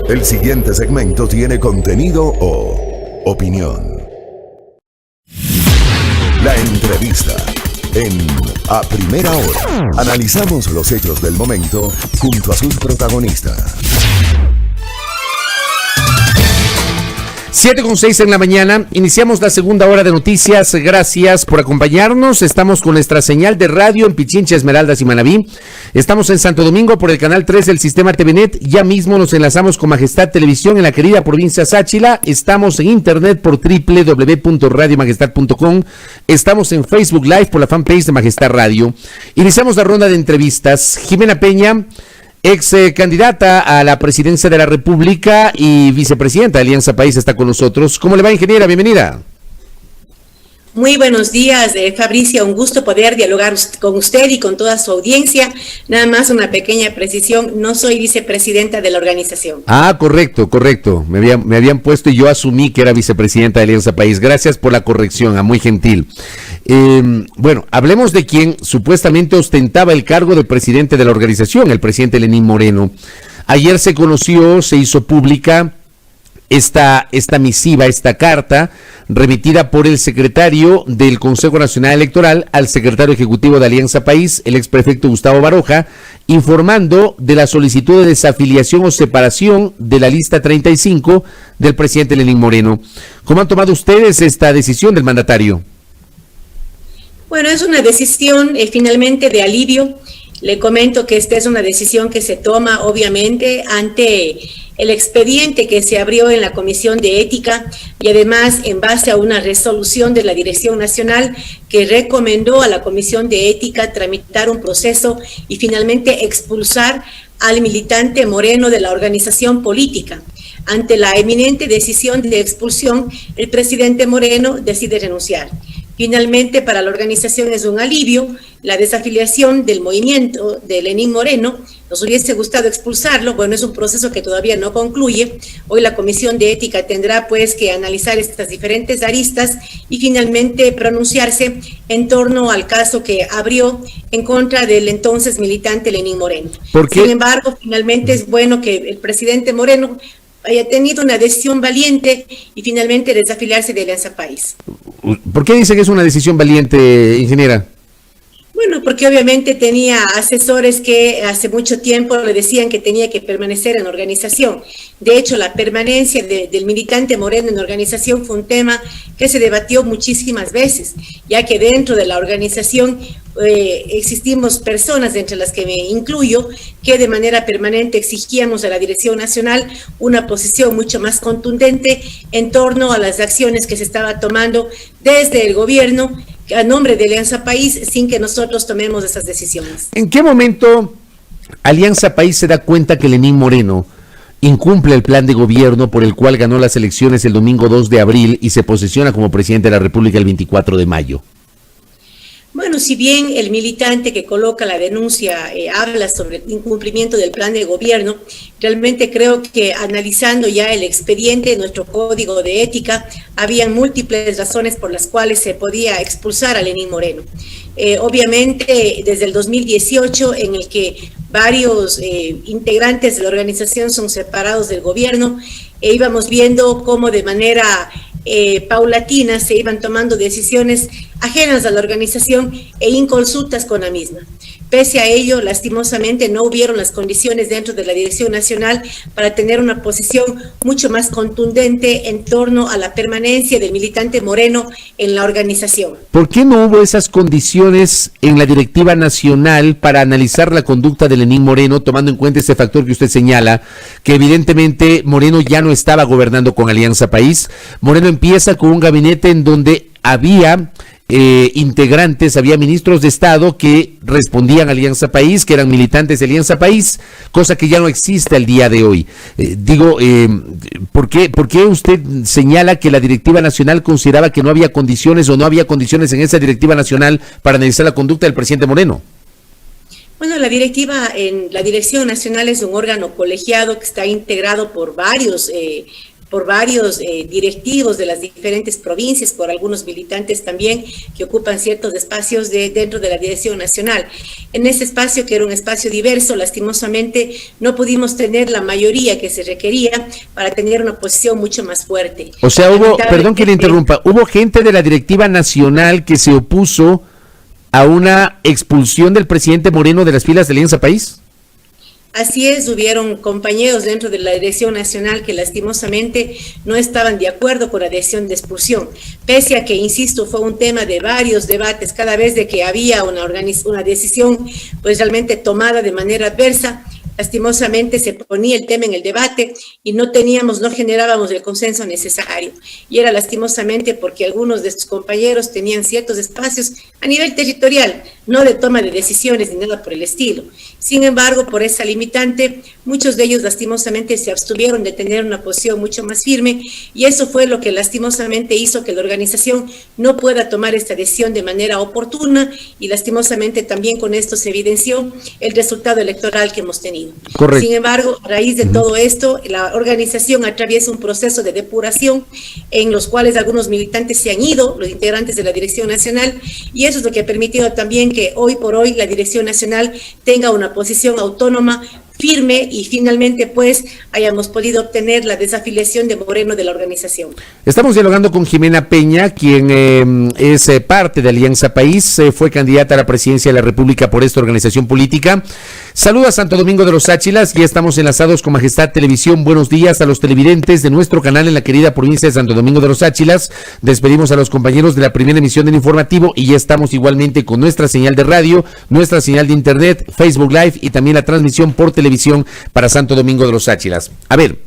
El siguiente segmento tiene contenido o opinión. La entrevista en A Primera Hora. Analizamos los hechos del momento junto a sus protagonistas. 7:06 en la mañana, iniciamos la segunda hora de noticias. Gracias por acompañarnos. Estamos con nuestra señal de radio en Pichincha, Esmeraldas y Manabí. Estamos en Santo Domingo por el canal 3 del sistema TVNet. Ya mismo nos enlazamos con Majestad Televisión en la querida provincia Sáchila. Estamos en internet por www.radiomajestad.com. Estamos en Facebook Live por la fanpage de Majestad Radio. Iniciamos la ronda de entrevistas. Jimena Peña, ex candidata a la presidencia de la República y vicepresidenta de Alianza País, está con nosotros. ¿Cómo le va, ingeniera? Bienvenida. Muy buenos días, Fabricia, un gusto poder dialogar con usted y con toda su audiencia. Nada más una pequeña precisión, no soy vicepresidenta de la organización. Ah, correcto. Me habían puesto y yo asumí que era vicepresidenta de Alianza País. Gracias por la corrección, muy gentil. Bueno, hablemos de quien supuestamente ostentaba el cargo de presidente de la organización, el presidente Lenín Moreno. Ayer se conoció, se hizo pública esta misiva, esta carta remitida por el secretario del Consejo Nacional Electoral al secretario ejecutivo de Alianza País, el exprefecto Gustavo Baroja, informando de la solicitud de desafiliación o separación de la lista 35 del presidente Lenín Moreno. ¿Cómo han tomado ustedes esta decisión del mandatario? Bueno, es una decisión finalmente de alivio. Le comento que esta es una decisión que se toma obviamente ante el expediente que se abrió en la Comisión de Ética y además en base a una resolución de la Dirección Nacional que recomendó a la Comisión de Ética tramitar un proceso y finalmente expulsar al militante Moreno de la organización política. Ante la eminente decisión de expulsión, el presidente Moreno decide renunciar. Finalmente, para la organización es un alivio la desafiliación del movimiento de Lenín Moreno. Nos hubiese gustado expulsarlo, bueno, es un proceso que todavía no concluye. Hoy la Comisión de Ética tendrá pues que analizar estas diferentes aristas y finalmente pronunciarse en torno al caso que abrió en contra del entonces militante Lenín Moreno. Sin embargo, finalmente es bueno que el presidente Moreno haya tenido una decisión valiente y finalmente desafiliarse de Alianza País. ¿Por qué dice que es una decisión valiente, ingeniera? Bueno, porque obviamente tenía asesores que hace mucho tiempo le decían que tenía que permanecer en la organización. De hecho, la permanencia del militante Moreno en la organización fue un tema que se debatió muchísimas veces, ya que dentro de la organización existimos personas, entre las que me incluyo, que de manera permanente exigíamos a la Dirección Nacional una posición mucho más contundente en torno a las acciones que se estaba tomando desde el gobierno a nombre de Alianza País, sin que nosotros tomemos esas decisiones. ¿En qué momento Alianza País se da cuenta que Lenín Moreno incumple el plan de gobierno por el cual ganó las elecciones el domingo 2 de abril y se posesiona como presidente de la República el 24 de mayo? Bueno, si bien el militante que coloca la denuncia habla sobre el incumplimiento del plan de gobierno, realmente creo que analizando ya el expediente de nuestro código de ética, habían múltiples razones por las cuales se podía expulsar a Lenín Moreno. Obviamente, desde el 2018, en el que varios integrantes de la organización son separados del gobierno, íbamos viendo cómo de manera paulatina se iban tomando decisiones ajenas a la organización e inconsultas con la misma. Pese a ello, lastimosamente no hubieron las condiciones dentro de la Dirección Nacional para tener una posición mucho más contundente en torno a la permanencia del militante Moreno en la organización. ¿Por qué no hubo esas condiciones en la Directiva Nacional para analizar la conducta de Lenín Moreno, tomando en cuenta ese factor que usted señala, que evidentemente Moreno ya no estaba gobernando con Alianza País? Moreno empieza con un gabinete en donde había integrantes, había ministros de Estado que respondían a Alianza País, que eran militantes de Alianza País, cosa que ya no existe al día de hoy. ¿Por qué usted señala que la directiva nacional consideraba que no había condiciones o no había condiciones en esa directiva nacional para analizar la conducta del presidente Moreno? Bueno, la Dirección Nacional es un órgano colegiado que está integrado por varios por varios directivos de las diferentes provincias, por algunos militantes también que ocupan ciertos espacios dentro de la Dirección Nacional. En ese espacio, que era un espacio diverso, lastimosamente no pudimos tener la mayoría que se requería para tener una posición mucho más fuerte. O sea, perdón que le interrumpa, hubo gente de la Directiva Nacional que se opuso a una expulsión del presidente Moreno de las filas de Alianza País. Así es, hubieron compañeros dentro de la Dirección Nacional que lastimosamente no estaban de acuerdo con la decisión de expulsión, pese a que, insisto, fue un tema de varios debates, cada vez de que había una decisión pues realmente tomada de manera adversa. Lastimosamente se ponía el tema en el debate y no generábamos el consenso necesario. Y era lastimosamente porque algunos de estos compañeros tenían ciertos espacios a nivel territorial, no de toma de decisiones ni nada por el estilo. Sin embargo, por esa limitante, muchos de ellos lastimosamente se abstuvieron de tener una posición mucho más firme, y eso fue lo que lastimosamente hizo que la organización no pueda tomar esta decisión de manera oportuna, y lastimosamente también con esto se evidenció el resultado electoral que hemos tenido. Correcto. Sin embargo, a raíz de todo esto, la organización atraviesa un proceso de depuración en los cuales algunos militantes se han ido, los integrantes de la Dirección Nacional, y eso es lo que ha permitido también que hoy por hoy la Dirección Nacional tenga una posición autónoma, firme, y finalmente pues hayamos podido obtener la desafiliación de Moreno de la organización. Estamos dialogando con Jimena Peña, quien es parte de Alianza País, fue candidata a la presidencia de la República por esta organización política. Saluda a Santo Domingo de los Áchilas, ya estamos enlazados con Majestad Televisión. Buenos días a los televidentes de nuestro canal en la querida provincia de Santo Domingo de los Áchilas. Despedimos a los compañeros de la primera emisión del informativo y ya estamos igualmente con nuestra señal de radio, nuestra señal de internet, Facebook Live y también la transmisión por televisión para Santo Domingo de los Áchilas. A ver,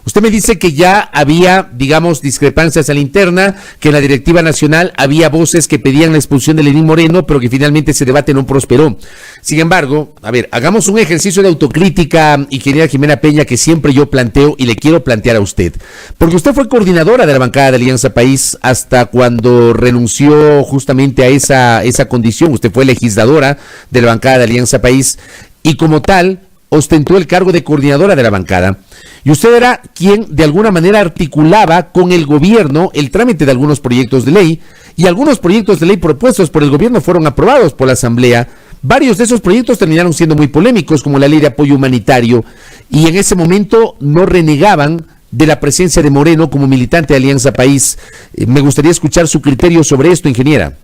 usted me dice que ya había, digamos, discrepancias a la interna, que en la Directiva Nacional había voces que pedían la expulsión de Lenín Moreno, pero que finalmente ese debate no prosperó. Sin embargo, a ver, hagamos un ejercicio de autocrítica, y querida Jimena Peña, que siempre yo planteo y le quiero plantear a usted. Porque usted fue coordinadora de la bancada de Alianza País hasta cuando renunció justamente a esa condición. Usted fue legisladora de la bancada de Alianza País y como tal ostentó el cargo de coordinadora de la bancada. Y usted era quien de alguna manera articulaba con el gobierno el trámite de algunos proyectos de ley, y algunos proyectos de ley propuestos por el gobierno fueron aprobados por la Asamblea. Varios de esos proyectos terminaron siendo muy polémicos, como la ley de apoyo humanitario, y en ese momento no renegaban de la presencia de Moreno como militante de Alianza País. Me gustaría escuchar su criterio sobre esto, ingeniera.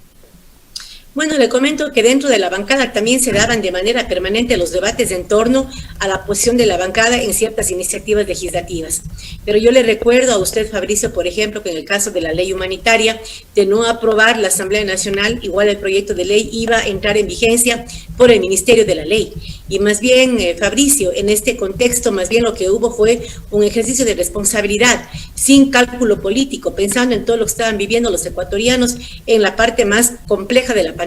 Bueno, le comento que dentro de la bancada también se daban de manera permanente los debates en torno a la posición de la bancada en ciertas iniciativas legislativas. Pero yo le recuerdo a usted, Fabricio, por ejemplo, que en el caso de la ley humanitaria, de no aprobar la Asamblea Nacional, igual el proyecto de ley iba a entrar en vigencia por el Ministerio de la Ley. Y más bien, Fabricio, en este contexto, más bien lo que hubo fue un ejercicio de responsabilidad, sin cálculo político, pensando en todo lo que estaban viviendo los ecuatorianos en la parte más compleja de la pandemia.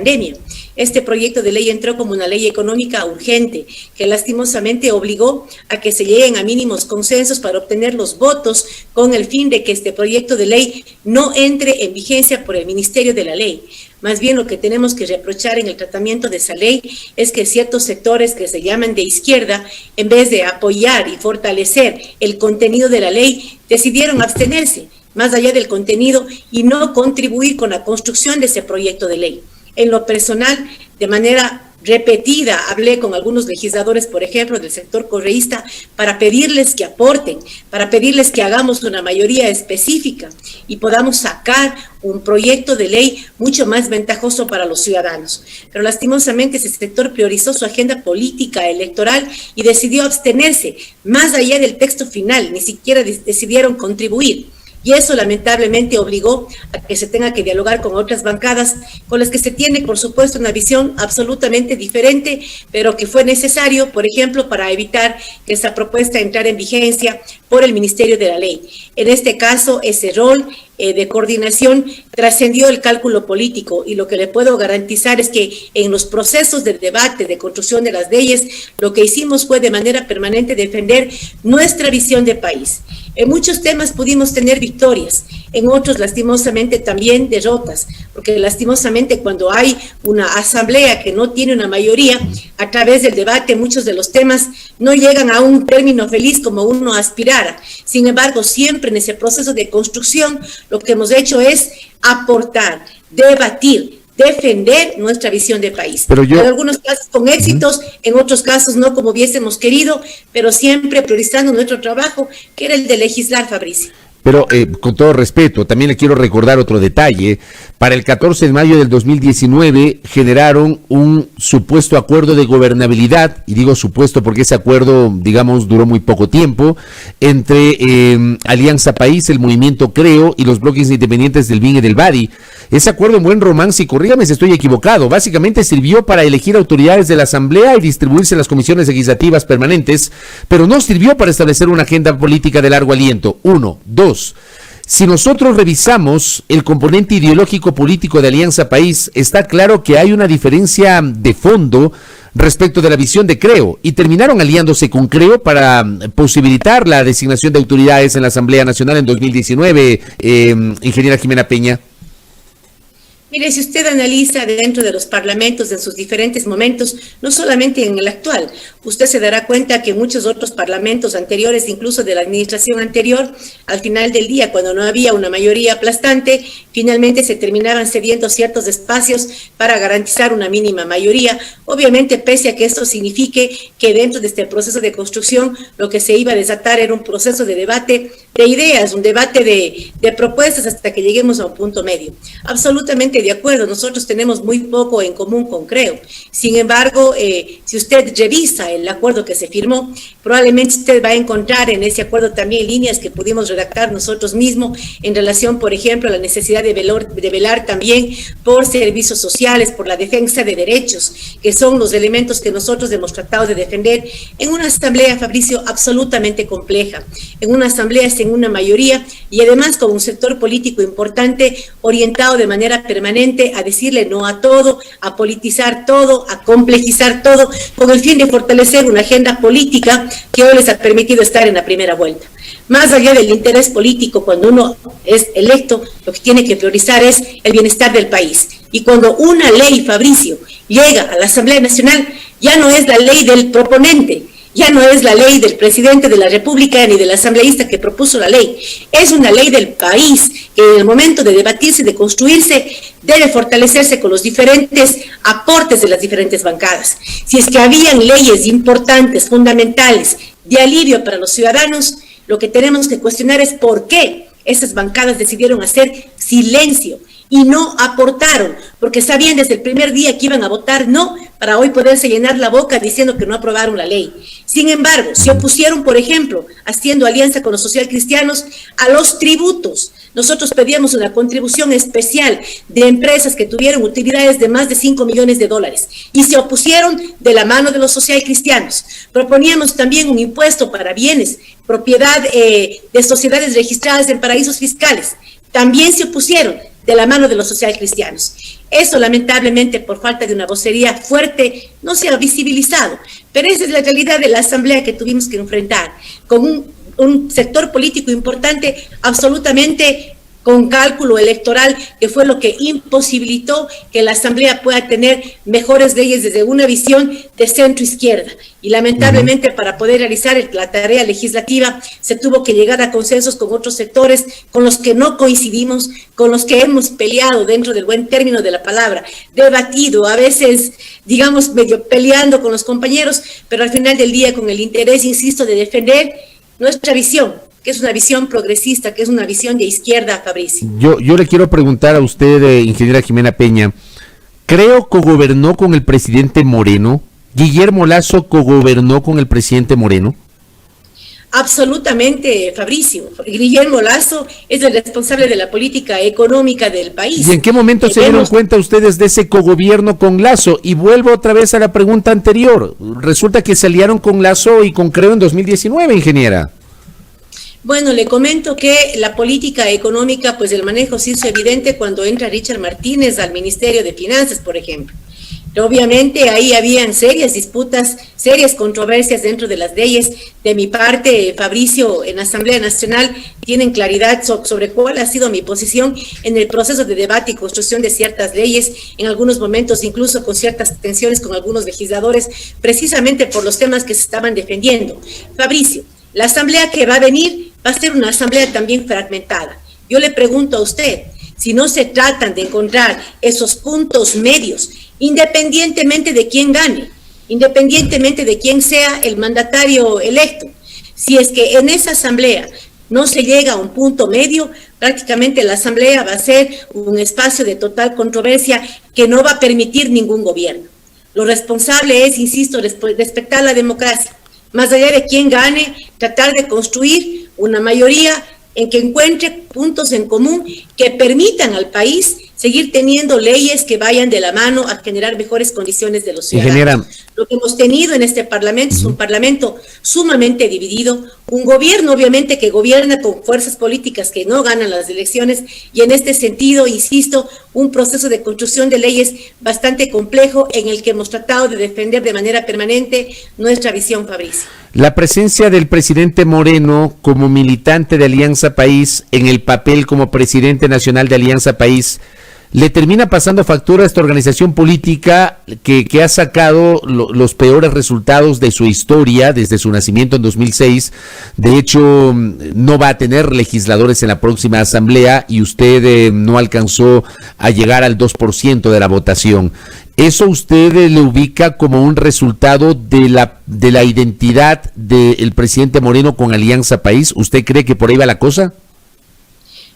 Este proyecto de ley entró como una ley económica urgente, que lastimosamente obligó a que se lleguen a mínimos consensos para obtener los votos, con el fin de que este proyecto de ley no entre en vigencia por el Ministerio de la Ley. Más bien lo que tenemos que reprochar en el tratamiento de esa ley es que ciertos sectores que se llaman de izquierda, en vez de apoyar y fortalecer el contenido de la ley, decidieron abstenerse más allá del contenido y no contribuir con la construcción de ese proyecto de ley. En lo personal, de manera repetida, hablé con algunos legisladores, por ejemplo, del sector correísta, para pedirles que aporten, para pedirles que hagamos una mayoría específica y podamos sacar un proyecto de ley mucho más ventajoso para los ciudadanos. Pero lastimosamente ese sector priorizó su agenda política electoral y decidió abstenerse, más allá del texto final, ni siquiera decidieron contribuir. Y eso lamentablemente obligó a que se tenga que dialogar con otras bancadas con las que se tiene, por supuesto, una visión absolutamente diferente, pero que fue necesario, por ejemplo, para evitar que esa propuesta entrara en vigencia por el Ministerio de la Ley. En este caso, ese rol de coordinación trascendió el cálculo político, y lo que le puedo garantizar es que en los procesos de debate, de construcción de las leyes, lo que hicimos fue de manera permanente defender nuestra visión de país. En muchos temas pudimos tener victorias, en otros lastimosamente también derrotas, porque lastimosamente cuando hay una asamblea que no tiene una mayoría, a través del debate muchos de los temas no llegan a un término feliz como uno aspiraba. clara. Sin embargo, siempre en ese proceso de construcción, lo que hemos hecho es aportar, debatir, defender nuestra visión de país. Pero en algunos casos con éxitos, en otros casos no como hubiésemos querido, pero siempre priorizando nuestro trabajo, que era el de legislar, Fabricio. Pero con todo respeto, también le quiero recordar otro detalle. Para el 14 de mayo del 2019 generaron un supuesto acuerdo de gobernabilidad, y digo supuesto porque ese acuerdo, digamos, duró muy poco tiempo, entre Alianza País, el Movimiento Creo y los bloques independientes del BIN y del BADI. Ese acuerdo en buen romance, y corrígame si estoy equivocado, básicamente sirvió para elegir autoridades de la Asamblea y distribuirse en las comisiones legislativas permanentes, pero no sirvió para establecer una agenda política de largo aliento. 1, 2. Si nosotros revisamos el componente ideológico político de Alianza País, está claro que hay una diferencia de fondo respecto de la visión de Creo, y terminaron aliándose con Creo para posibilitar la designación de autoridades en la Asamblea Nacional en 2019, ingeniera Jimena Peña. Mire, si usted analiza dentro de los parlamentos en sus diferentes momentos, no solamente en el actual, usted se dará cuenta que muchos otros parlamentos anteriores, incluso de la administración anterior, al final del día, cuando no había una mayoría aplastante, finalmente se terminaban cediendo ciertos espacios para garantizar una mínima mayoría. Obviamente, pese a que esto signifique que dentro de este proceso de construcción, lo que se iba a desatar era un proceso de debate de ideas, un debate de propuestas hasta que lleguemos a un punto medio. Absolutamente de acuerdo, nosotros tenemos muy poco en común con Creo. Sin embargo, si usted revisa el acuerdo que se firmó, probablemente usted va a encontrar en ese acuerdo también líneas que pudimos redactar nosotros mismos en relación, por ejemplo, a la necesidad de velar también por servicios sociales, por la defensa de derechos, que son los elementos que nosotros hemos tratado de defender en una asamblea, Fabricio, absolutamente compleja, en una asamblea sin una mayoría y además con un sector político importante orientado de manera permanente a decirle no a todo, a politizar todo, a complejizar todo, con el fin de fortalecer una agenda política que hoy les ha permitido estar en la primera vuelta. Más allá del interés político, cuando uno es electo, lo que tiene que priorizar es el bienestar del país. Y cuando una ley, Fabricio, llega a la Asamblea Nacional, ya no es la ley del proponente, ya no es la ley del presidente de la República ni del asambleísta que propuso la ley, es una ley del país que en el momento de debatirse, de construirse, debe fortalecerse con los diferentes aportes de las diferentes bancadas. Si es que habían leyes importantes, fundamentales, de alivio para los ciudadanos, lo que tenemos que cuestionar es por qué esas bancadas decidieron hacer silencio y no aportaron, porque sabían desde el primer día que iban a votar no, para hoy poderse llenar la boca diciendo que no aprobaron la ley. Sin embargo, se opusieron, por ejemplo, haciendo alianza con los socialcristianos, a los tributos. Nosotros pedíamos una contribución especial de empresas que tuvieron utilidades de más de 5 millones de dólares y se opusieron de la mano de los socialcristianos. Proponíamos también un impuesto para bienes, propiedad de sociedades registradas en paraísos fiscales. También se opusieron de la mano de los socialcristianos. Eso, lamentablemente, por falta de una vocería fuerte, no se ha visibilizado. Pero esa es la realidad de la asamblea que tuvimos que enfrentar, con un sector político importante absolutamente con cálculo electoral, que fue lo que imposibilitó que la Asamblea pueda tener mejores leyes desde una visión de centro-izquierda. Y lamentablemente para poder realizar la tarea legislativa se tuvo que llegar a consensos con otros sectores con los que no coincidimos, con los que hemos peleado dentro del buen término de la palabra, debatido, a veces, digamos, medio peleando con los compañeros, pero al final del día con el interés, insisto, de defender nuestra visión, que es una visión progresista, que es una visión de izquierda, Fabricio. Yo le quiero preguntar a usted, ingeniera Jimena Peña, ¿Creo cogobernó con el presidente Moreno? ¿Guillermo Lasso cogobernó con el presidente Moreno? Absolutamente, Fabricio. Guillermo Lasso es el responsable de la política económica del país. ¿Y en qué momento se dieron cuenta ustedes de ese cogobierno con Lasso? Y vuelvo otra vez a la pregunta anterior. Resulta que se aliaron con Lasso y con Creo en 2019, ingeniera. Bueno, le comento que la política económica, pues el manejo se hizo evidente cuando entra Richard Martínez al Ministerio de Finanzas, por ejemplo. Obviamente ahí habían serias disputas, serias controversias dentro de las leyes. De mi parte, Fabricio, en la Asamblea Nacional tienen claridad sobre cuál ha sido mi posición en el proceso de debate y construcción de ciertas leyes, en algunos momentos incluso con ciertas tensiones con algunos legisladores, precisamente por los temas que se estaban defendiendo. Fabricio, La asamblea que va a venir va a ser una asamblea también fragmentada. Yo le pregunto a usted, si no se tratan de encontrar esos puntos medios, independientemente de quién gane, independientemente de quién sea el mandatario electo, si es que en esa asamblea no se llega a un punto medio, prácticamente la asamblea va a ser un espacio de total controversia que no va a permitir ningún gobierno. Lo responsable es, insisto, respetar la democracia. Más allá de quién gane, tratar de construir una mayoría en que encuentre puntos en común que permitan al país seguir teniendo leyes que vayan de la mano a generar mejores condiciones de los ciudadanos. Lo que hemos tenido en este Parlamento es un Parlamento sumamente dividido, un gobierno obviamente que gobierna con fuerzas políticas que no ganan las elecciones y en este sentido, insisto, un proceso de construcción de leyes bastante complejo en el que hemos tratado de defender de manera permanente nuestra visión, Fabricio. La presencia del presidente Moreno como militante de Alianza País en el papel como presidente nacional de Alianza País le termina pasando factura a esta organización política que ha sacado los peores resultados de su historia desde su nacimiento en 2006. De hecho, no va a tener legisladores en la próxima asamblea y usted no alcanzó a llegar al 2% de la votación. ¿Eso usted le ubica como un resultado de la identidad del presidente Moreno con Alianza País? ¿Usted cree que por ahí va la cosa?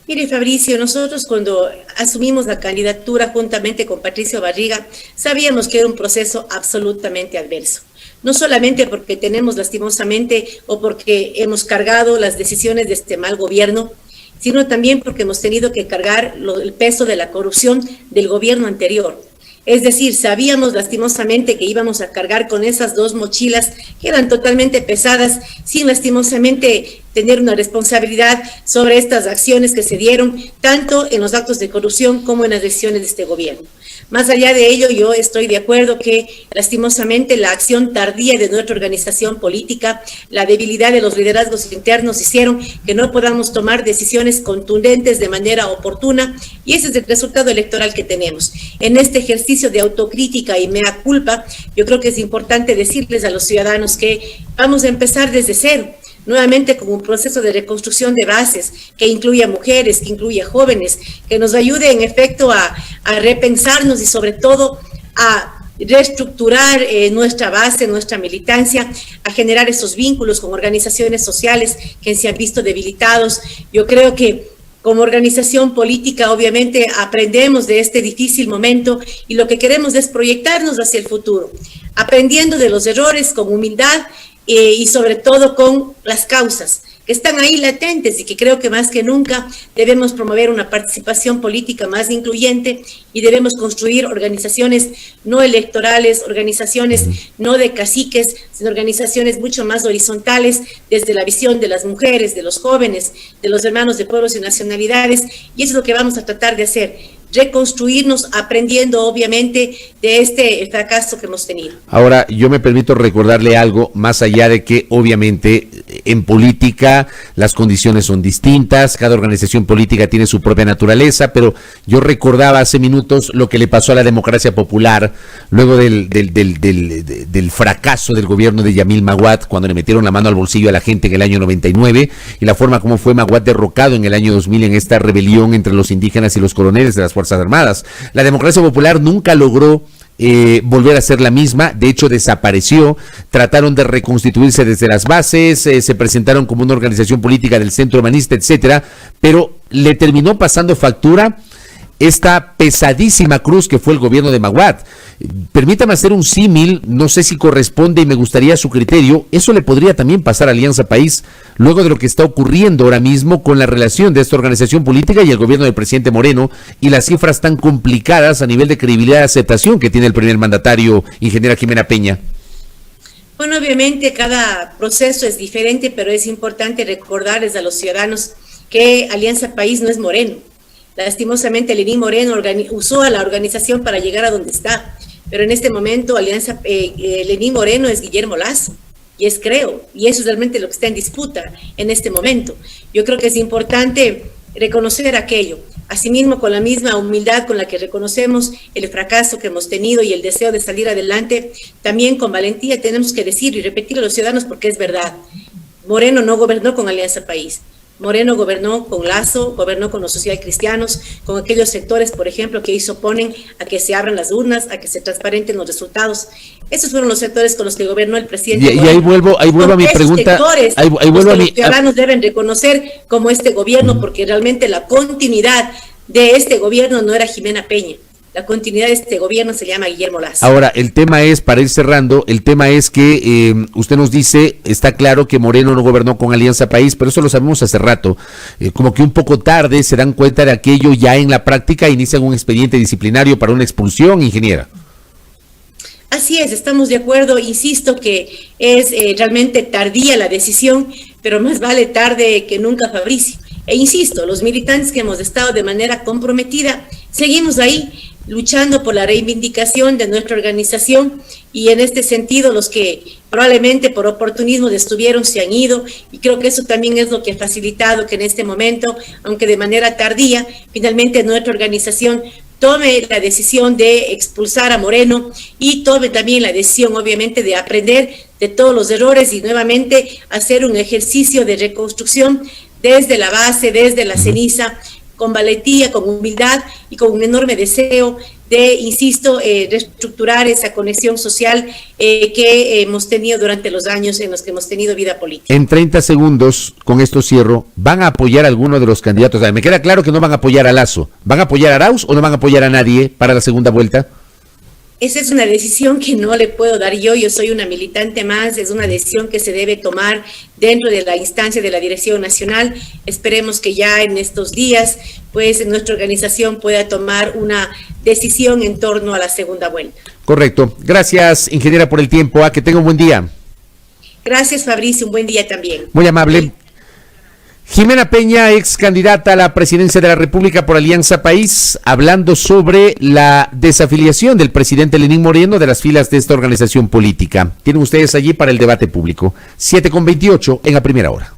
Mire, Fabricio, nosotros cuando asumimos la candidatura juntamente con Patricio Barriga, sabíamos que era un proceso absolutamente adverso. No solamente porque tenemos lastimosamente o porque hemos cargado las decisiones de este mal gobierno, sino también porque hemos tenido que cargar el peso de la corrupción del gobierno anterior. Es decir, sabíamos lastimosamente que íbamos a cargar con esas dos mochilas que eran totalmente pesadas, sin lastimosamente tener una responsabilidad sobre estas acciones que se dieron, tanto en los actos de corrupción como en las decisiones de este gobierno. Más allá de ello, yo estoy de acuerdo que lastimosamente la acción tardía de nuestra organización política, la debilidad de los liderazgos internos hicieron que no podamos tomar decisiones contundentes de manera oportuna y ese es el resultado electoral que tenemos. En este ejercicio de autocrítica y mea culpa, yo creo que es importante decirles a los ciudadanos que vamos a empezar desde cero, nuevamente con un proceso de reconstrucción de bases que incluya mujeres, que incluya jóvenes, que nos ayude en efecto a repensarnos y sobre todo a reestructurar nuestra base, nuestra militancia, a generar esos vínculos con organizaciones sociales que se han visto debilitados. Yo creo que como organización política, obviamente, aprendemos de este difícil momento y lo que queremos es proyectarnos hacia el futuro, aprendiendo de los errores con humildad y sobre todo con las causas que están ahí latentes y que creo que más que nunca debemos promover una participación política más incluyente y debemos construir organizaciones no electorales, organizaciones no de caciques, sino organizaciones mucho más horizontales desde la visión de las mujeres, de los jóvenes, de los hermanos de pueblos y nacionalidades, y eso es lo que vamos a tratar de hacer, reconstruirnos aprendiendo obviamente de este fracaso que hemos tenido. Ahora, yo me permito recordarle algo, más allá de que obviamente en política las condiciones son distintas, cada organización política tiene su propia naturaleza, pero yo recordaba hace minutos lo que le pasó a la democracia popular luego del fracaso del gobierno de Yamil Maguad, cuando le metieron la mano al bolsillo a la gente en el año 99, y la forma como fue Maguad derrocado en el año 2000 en esta rebelión entre los indígenas y los coroneles de las Fuerzas Armadas. La democracia popular nunca logró volver a ser la misma, de hecho desapareció, trataron de reconstituirse desde las bases, se presentaron como una organización política del centro humanista, etcétera, pero le terminó pasando factura esta pesadísima cruz que fue el gobierno de Maguad. Permítame hacer un símil, no sé si corresponde y me gustaría su criterio, eso le podría también pasar a Alianza País, luego de lo que está ocurriendo ahora mismo con la relación de esta organización política y el gobierno del presidente Moreno y las cifras tan complicadas a nivel de credibilidad y aceptación que tiene el primer mandatario, ingeniera Jimena Peña. Bueno, obviamente cada proceso es diferente, pero es importante recordarles a los ciudadanos que Alianza País no es Moreno. Lastimosamente, Lenín Moreno usó a la organización para llegar a donde está, pero en este momento Lenín Moreno es Guillermo Lasso, y es Creo, y eso es realmente lo que está en disputa en este momento. Yo creo que es importante reconocer aquello, asimismo con la misma humildad con la que reconocemos el fracaso que hemos tenido y el deseo de salir adelante, también con valentía tenemos que decir y repetir a los ciudadanos porque es verdad. Moreno no gobernó con Alianza País. Moreno gobernó con Lazo, gobernó con los socialcristianos, con aquellos sectores, por ejemplo, que hoy se oponen a que se abran las urnas, a que se transparenten los resultados. Esos fueron los sectores con los que gobernó el presidente. Y ahí vuelvo a mi pregunta. Ahí vuelvo a mi. Los ciudadanos deben reconocer como este gobierno, porque realmente la continuidad de este gobierno no era Jimena Peña. La continuidad de este gobierno se llama Guillermo Lazo. Ahora, el tema es, para ir cerrando, el tema es que usted nos dice, está claro que Moreno no gobernó con Alianza País, pero eso lo sabemos hace rato. Como que un poco tarde se dan cuenta de aquello, ya en la práctica inician un expediente disciplinario para una expulsión, ingeniera. Así es, estamos de acuerdo. Insisto que es realmente tardía la decisión, pero más vale tarde que nunca, Fabricio. E insisto, los militantes que hemos estado de manera comprometida, seguimos ahí, luchando por la reivindicación de nuestra organización, y en este sentido los que probablemente por oportunismo estuvieron se han ido, y creo que eso también es lo que ha facilitado que en este momento, aunque de manera tardía, finalmente nuestra organización tome la decisión de expulsar a Moreno y tome también la decisión obviamente de aprender de todos los errores y nuevamente hacer un ejercicio de reconstrucción desde la base, desde la ceniza, con valentía, con humildad y con un enorme deseo de, insisto, reestructurar esa conexión social que hemos tenido durante los años en los que hemos tenido vida política. En 30 segundos, con esto cierro, ¿van a apoyar a alguno de los candidatos? O sea, me queda claro que no van a apoyar a Lazo. ¿Van a apoyar a Arauz o no van a apoyar a nadie para la segunda vuelta? Esa es una decisión que no le puedo dar yo soy una militante más, es una decisión que se debe tomar dentro de la instancia de la Dirección Nacional. Esperemos que ya en estos días, pues nuestra organización pueda tomar una decisión en torno a la segunda vuelta. Correcto. Gracias, ingeniera, por el tiempo. Que tenga un buen día. Gracias, Fabricio, un buen día también. Muy amable. Jimena Peña, ex candidata a la presidencia de la República por Alianza País, hablando sobre la desafiliación del presidente Lenín Moreno de las filas de esta organización política. Tienen ustedes allí para el debate público. 7:28 en la primera hora.